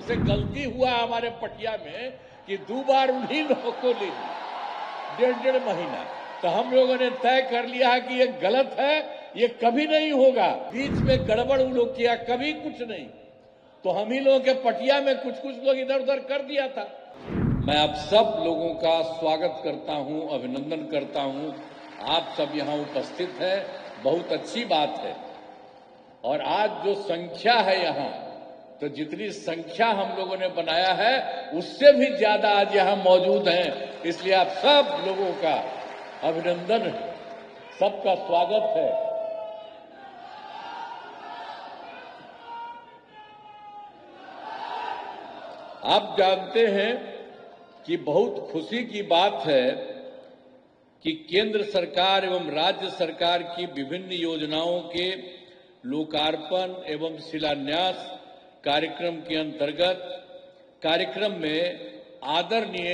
हमसे गलती हुआ हमारे पटिया में कि 2 बार उन्हीं लोगों को ले ली 1.5 महीना। तो हम लोगों ने तय कर लिया कि ये गलत है, ये कभी नहीं होगा। बीच में गड़बड़ उन लोग किया, कभी कुछ नहीं। तो हम ही लोगों के पटिया में कुछ लोग इधर उधर कर दिया था। मैं आप सब लोगों का स्वागत करता हूं, अभिनंदन करता हूं। आप सब यहां उपस्थित हैं, बहुत अच्छी बात है। और आज जो संख्या है यहां, तो जितनी संख्या हम लोगों ने बनाया है उससे भी ज्यादा आज यहां मौजूद हैं। इसलिए आप सब लोगों का अभिनंदन, सबका स्वागत है। आप जानते हैं कि बहुत खुशी की बात है कि केंद्र सरकार एवं राज्य सरकार की विभिन्न योजनाओं के लोकार्पण एवं शिलान्यास कार्यक्रम के अंतर्गत कार्यक्रम में आदरणीय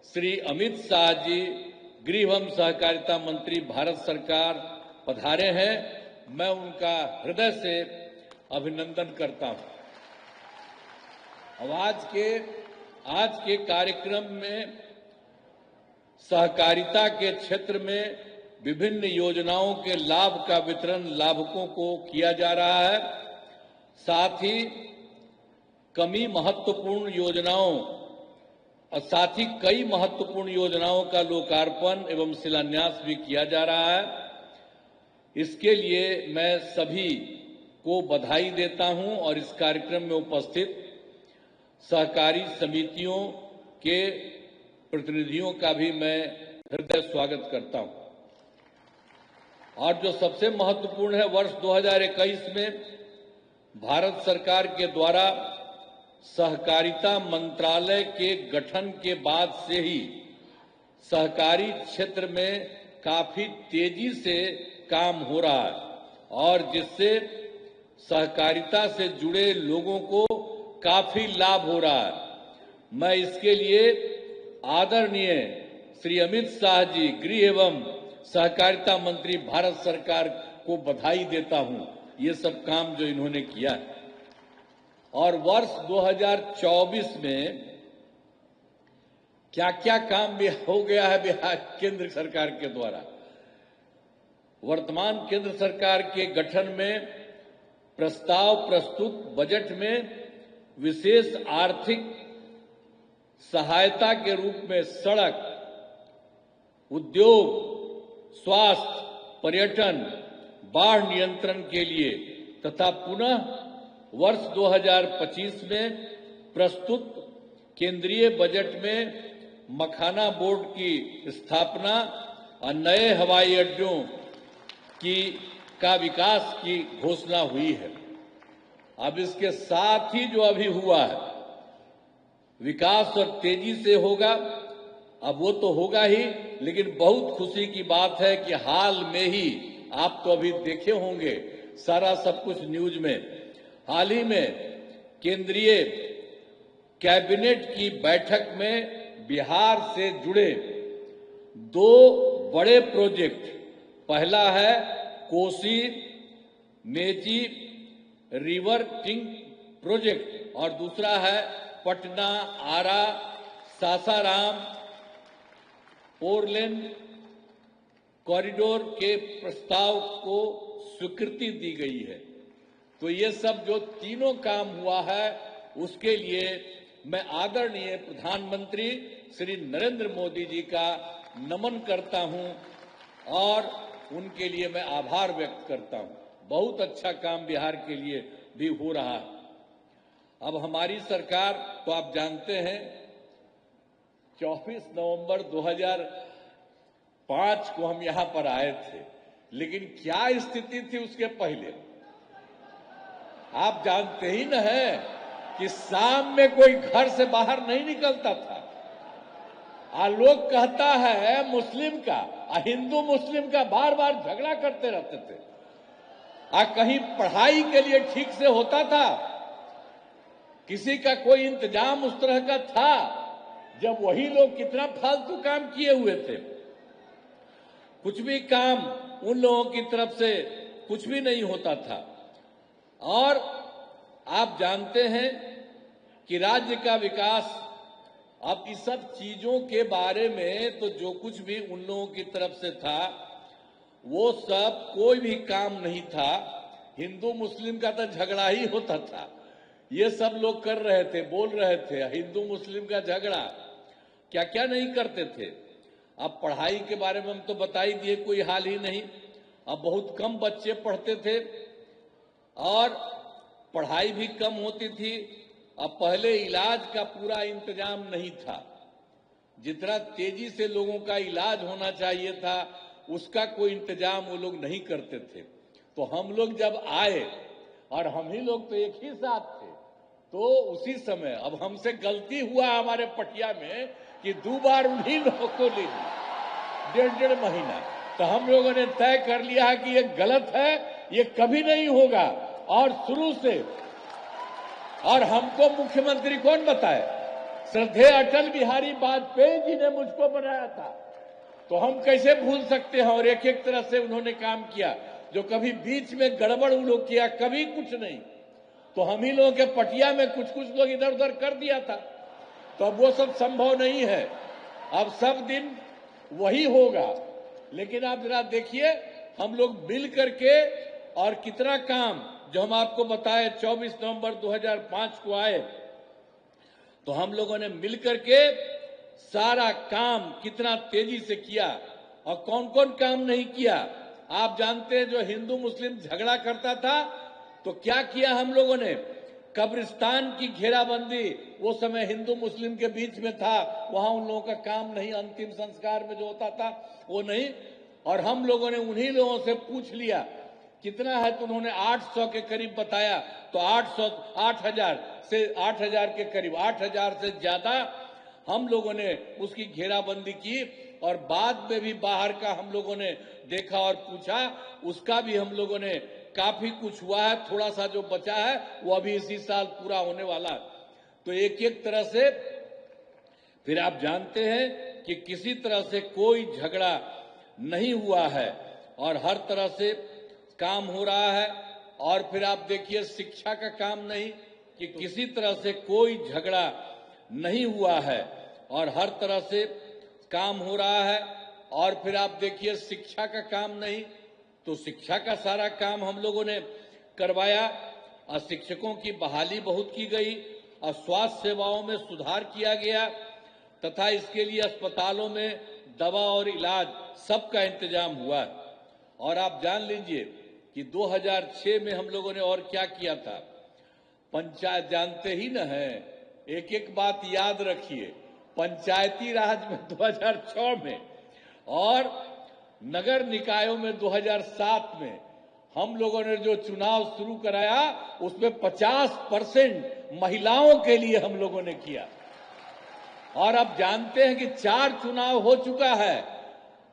श्री अमित शाह जी, गृह एवं सहकारिता मंत्री भारत सरकार पधारे हैं। मैं उनका हृदय से अभिनंदन करता हूं। अब आज के कार्यक्रम में सहकारिता के क्षेत्र में विभिन्न योजनाओं के लाभ का वितरण लाभुकों को किया जा रहा है। साथ ही कई महत्वपूर्ण योजनाओं का लोकार्पण एवं शिलान्यास भी किया जा रहा है। इसके लिए मैं सभी को बधाई देता हूं और इस कार्यक्रम में उपस्थित सहकारी समितियों के प्रतिनिधियों का भी मैं हृदय स्वागत करता हूं। और जो सबसे महत्वपूर्ण है, वर्ष 2021 में भारत सरकार के द्वारा सहकारिता मंत्रालय के गठन के बाद से ही सहकारी क्षेत्र में काफी तेजी से काम हो रहा है और जिससे सहकारिता से जुड़े लोगों को काफी लाभ हो रहा है। मैं इसके लिए आदरणीय श्री अमित शाह जी, गृह एवं सहकारिता मंत्री भारत सरकार को बधाई देता हूं, ये सब काम जो इन्होंने किया है। और वर्ष 2024 में क्या क्या काम भी हो गया है बिहार केंद्र सरकार के द्वारा। वर्तमान केंद्र सरकार के गठन में प्रस्ताव प्रस्तुत बजट में विशेष आर्थिक सहायता के रूप में सड़क, उद्योग, स्वास्थ्य, पर्यटन, बाढ़ नियंत्रण के लिए तथा पुनः वर्ष 2025 में प्रस्तुत केंद्रीय बजट में मखाना बोर्ड की स्थापना और नए हवाई अड्डों का विकास की घोषणा हुई है। अब इसके साथ ही जो अभी हुआ है विकास और तेजी से होगा, अब वो तो होगा ही, लेकिन बहुत खुशी की बात है कि हाल में ही आप तो अभी देखे होंगे सारा सब कुछ न्यूज में, हाल ही में केंद्रीय कैबिनेट की बैठक में बिहार से जुड़े 2 बड़े प्रोजेक्ट, पहला है कोसी मेची रिवर टिंग प्रोजेक्ट और दूसरा है पटना आरा सासाराम 4 लेन कॉरिडोर के प्रस्ताव को स्वीकृति दी गई है। तो ये सब जो तीनों काम हुआ है उसके लिए मैं आदरणीय प्रधानमंत्री श्री नरेंद्र मोदी जी का नमन करता हूं और उनके लिए मैं आभार व्यक्त करता हूं। बहुत अच्छा काम बिहार के लिए भी हो रहा है। अब हमारी सरकार, तो आप जानते हैं 24 नवंबर 2005 को हम यहां पर आए थे, लेकिन क्या स्थिति थी उसके पहले आप जानते ही न है कि शाम में कोई घर से बाहर नहीं निकलता था। लोग कहता है मुस्लिम का हिंदू मुस्लिम का बार बार झगड़ा करते रहते थे। कहीं पढ़ाई के लिए ठीक से होता था, किसी का कोई इंतजाम उस तरह का था, जब वही लोग कितना फालतू काम किए हुए थे। कुछ भी काम उन लोगों की तरफ से कुछ भी नहीं होता था। और आप जानते हैं कि राज्य का विकास, अब इस सब चीजों के बारे में तो जो कुछ भी उन लोगों की तरफ से था वो सब कोई भी काम नहीं था। हिंदू मुस्लिम का तो झगड़ा ही होता था, ये सब लोग कर रहे थे, बोल रहे थे हिंदू मुस्लिम का झगड़ा, क्या क्या नहीं करते थे। अब पढ़ाई के बारे में हम तो बता ही दिए, कोई हाल ही नहीं। अब बहुत कम बच्चे पढ़ते थे और पढ़ाई भी कम होती थी। अब पहले इलाज का पूरा इंतजाम नहीं था, जितना तेजी से लोगों का इलाज होना चाहिए था उसका कोई इंतजाम वो लोग नहीं करते थे। तो हम लोग जब आए, और हम ही लोग तो एक ही साथ थे, तो उसी समय अब हमसे गलती हुआ हमारे पटिया में कि 2 बार उन्हीं लोगों को ले ली 1.5 महीना। तो हम लोगों ने तय कर लिया कि ये गलत है, ये कभी नहीं होगा। और शुरू से, और हमको मुख्यमंत्री कौन बताए? श्रद्धेय अटल बिहारी वाजपेयी जी ने मुझको बनाया था, तो हम कैसे भूल सकते हैं। और एक एक तरह से उन्होंने काम किया, जो कभी बीच में गड़बड़ उन लोग किया, कभी कुछ नहीं। तो हम ही लोगों के पटिया में कुछ कुछ लोग इधर उधर कर दिया था, तो अब वो सब संभव नहीं है। अब सब दिन वही होगा। लेकिन आप जरा देखिए, हम लोग मिल करके, और कितना काम जो हम आपको बताए 24 नवंबर 2005 को आए, तो हम लोगों ने मिलकर के सारा काम कितना तेजी से किया, और कौन कौन काम नहीं किया। आप जानते हैं, जो हिंदू मुस्लिम झगड़ा करता था तो क्या किया हम लोगों ने? कब्रिस्तान की घेराबंदी, वो समय हिंदू मुस्लिम के बीच में था, वहां उन लोगों का काम नहीं, अंतिम संस्कार में जो होता था वो नहीं। और हम लोगों ने उन्हीं लोगों से पूछ लिया कितना है, तो उन्होंने 800 के करीब बताया। तो 8,000 के करीब, 8,000 से ज्यादा हम लोगों ने उसकी घेराबंदी की। और बाद में भी बाहर का हम लोगों ने देखा और पूछा, उसका भी हम लोगों ने काफी कुछ हुआ है। थोड़ा सा जो बचा है वो अभी इसी साल पूरा होने वाला है। तो एक एक तरह से फिर आप जानते हैं कि किसी तरह से कोई झगड़ा नहीं हुआ है और हर तरह से काम हो रहा है। और फिर आप देखिए, शिक्षा का काम नहीं, कि किसी तरह से कोई झगड़ा नहीं हुआ है और हर तरह से काम हो रहा है। और फिर आप देखिए, शिक्षा का काम नहीं, तो शिक्षा का सारा काम हम लोगों ने करवाया, और शिक्षकों की बहाली बहुत की गई, और स्वास्थ्य सेवाओं में सुधार किया गया, तथा इसके लिए अस्पतालों में दवा और इलाज सबका इंतजाम हुआ। और आप जान लीजिए कि 2006 में हम लोगों ने और क्या किया था। पंचायत जानते ही न है, एक एक बात याद रखिए। पंचायती राज में 2006 में और नगर निकायों में 2007 में हम लोगों ने जो चुनाव शुरू कराया, उसमें 50% महिलाओं के लिए हम लोगों ने किया। और अब जानते हैं कि 4 चुनाव हो चुका है,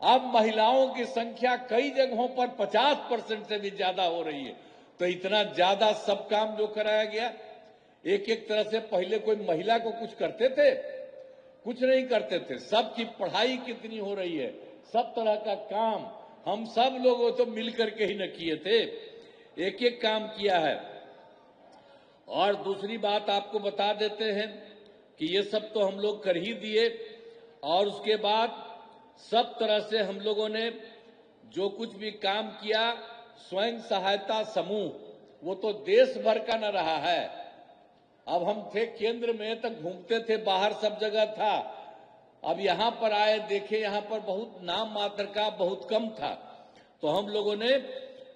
अब महिलाओं की संख्या कई जगहों पर 50% से भी ज्यादा हो रही है। तो इतना ज्यादा सब काम जो कराया गया, एक एक तरह से पहले कोई महिला को कुछ करते थे? कुछ नहीं करते थे। सबकी पढ़ाई कितनी हो रही है, सब तरह का काम हम सब लोगों तो मिलकर के ही न किए थे, एक एक काम किया है। और दूसरी बात आपको बता देते हैं कि ये सब तो हम लोग कर ही दिए, और उसके बाद सब तरह से हम लोगों ने जो कुछ भी काम किया, स्वयं सहायता समूह, वो तो देश भर का न रहा है। अब हम थे केंद्र में, तक घूमते थे, बाहर सब जगह था। अब यहां पर आए, देखे यहां पर बहुत नाम मात्र का, बहुत कम था। तो हम लोगों ने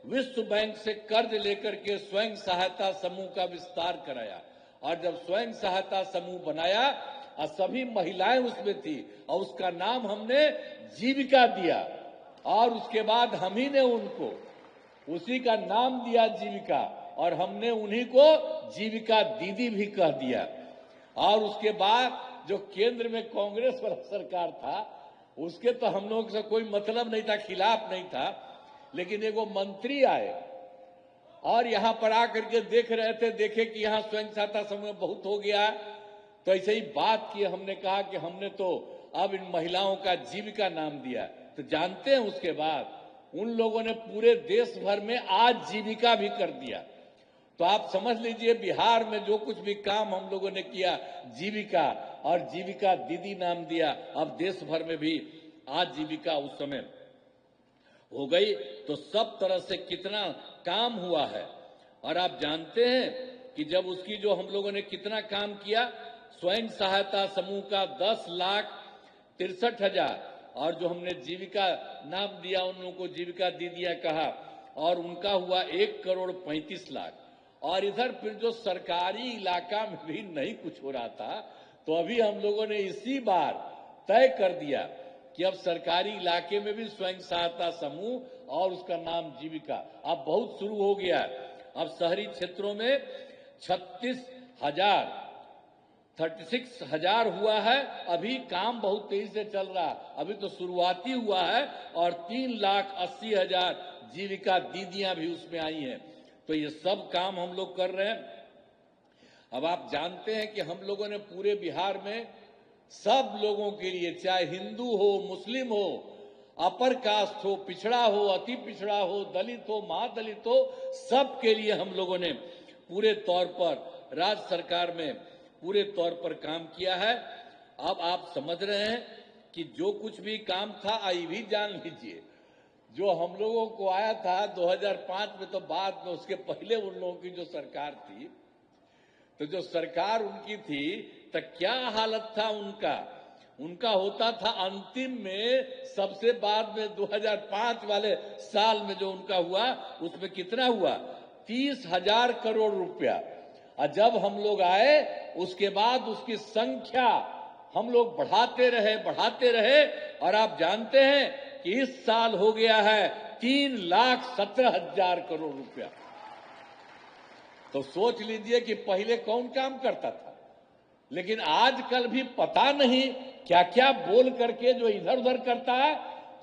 विश्व बैंक से कर्ज लेकर के स्वयं सहायता समूह का विस्तार कराया। और जब स्वयं सहायता समूह बनाया और सभी महिलाएं उसमें थी, और उसका नाम हमने जीविका दिया, और उसके बाद हम ही ने उनको उसी का नाम दिया जीविका, और हमने उन्हीं को जीविका दीदी भी कह दिया। और उसके बाद जो केंद्र में कांग्रेस वाला सरकार था, उसके तो हम लोग से कोई मतलब नहीं था, खिलाफ नहीं था। लेकिन एगो मंत्री आए और यहां पर आकर के देख रहे थे, देखे कि यहां स्वयं सहायता समूह बहुत हो गया, तो ऐसे ही बात की। हमने कहा कि हमने तो अब इन महिलाओं का जीविका नाम दिया। तो जानते हैं, उसके बाद उन लोगों ने पूरे देश भर में आज जीविका भी कर दिया। तो आप समझ लीजिए बिहार में जो कुछ भी काम हम लोगों ने किया, जीविका और जीविका दीदी नाम दिया, अब देश भर में भी आज जीविका उस समय हो गई, तो सब तरह से कितना काम हुआ है। और आप जानते हैं कि जब उसकी जो हम लोगों ने कितना काम किया, स्वयं सहायता समूह का 10,63,000 और जो हमने जीविका नाम दिया उन लोगों को जीविका दीदियां कहा, और उनका हुआ 1,35,00,000। और इधर फिर जो सरकारी इलाका में भी नहीं कुछ हो रहा था, तो अभी हम लोगों ने इसी बार तय कर दिया कि अब सरकारी इलाके में भी स्वयं सहायता समूह और उसका नाम जीविका अब बहुत शुरू हो गया है। अब शहरी क्षेत्रों में 36,000 हुआ है। अभी काम बहुत तेजी से चल रहा है, अभी तो शुरुआती हुआ है, और 3,80,000 जीविका दीदियां भी उसमें आई हैं। तो ये सब काम हम लोग कर रहे हैं। अब आप जानते हैं कि हम लोगों ने पूरे बिहार में सब लोगों के लिए, चाहे हिंदू हो, मुस्लिम हो, अपर कास्ट हो, पिछड़ा हो, अति पिछड़ा हो, दलित हो, महादलित हो, सब के लिए हम लोगों ने पूरे तौर पर राज्य सरकार में पूरे तौर पर काम किया है। अब आप समझ रहे हैं कि जो कुछ भी काम था, ये भी जान लीजिए, जो हम लोगों को आया था 2005 में, तो बाद में उसके पहले उन लोगों की जो सरकार थी, तो जो सरकार उनकी थी, तो क्या हालत था उनका होता था अंतिम में, सबसे बाद में 2005 वाले साल में जो उनका हुआ, उसमें कितना हुआ? 30,000 करोड़ रुपया। और जब हम लोग आए उसके बाद उसकी संख्या हम लोग बढ़ाते रहे, और आप जानते हैं कि इस साल हो गया है 3,17,000 करोड़ रुपया। तो सोच लीजिए कि पहले कौन काम करता था, लेकिन आजकल भी पता नहीं क्या क्या बोल करके जो इधर उधर करता है।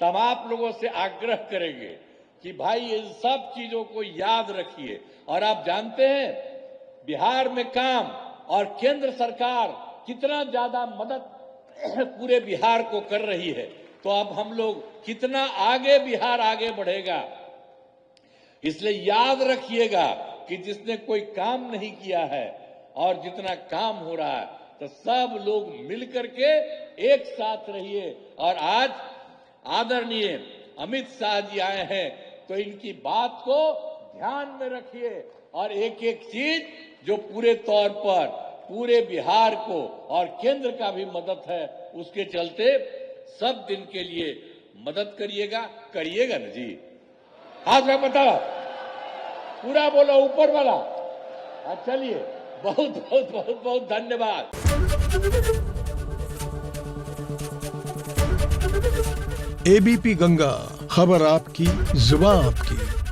तब आप लोगों से आग्रह करेंगे कि भाई इन सब चीजों को याद रखिए। और आप जानते हैं बिहार में काम और केंद्र सरकार कितना ज्यादा मदद पूरे बिहार को कर रही है, तो अब हम लोग कितना आगे बिहार आगे बढ़ेगा। इसलिए याद रखिएगा कि जिसने कोई काम नहीं किया है और जितना काम हो रहा है, तो सब लोग मिलकर के एक साथ रहिए। और आज आदरणीय अमित शाह जी आए हैं, तो इनकी बात को ध्यान में रखिए, और एक एक चीज जो पूरे तौर पर पूरे बिहार को और केंद्र का भी मदद है, उसके चलते सब दिन के लिए मदद करिएगा ना जी? हाथ में बताओ, पूरा बोलो, ऊपर वाला। चलिए, बहुत बहुत बहुत बहुत धन्यवाद। एबीपी गंगा, खबर आपकी, जुबान आपकी।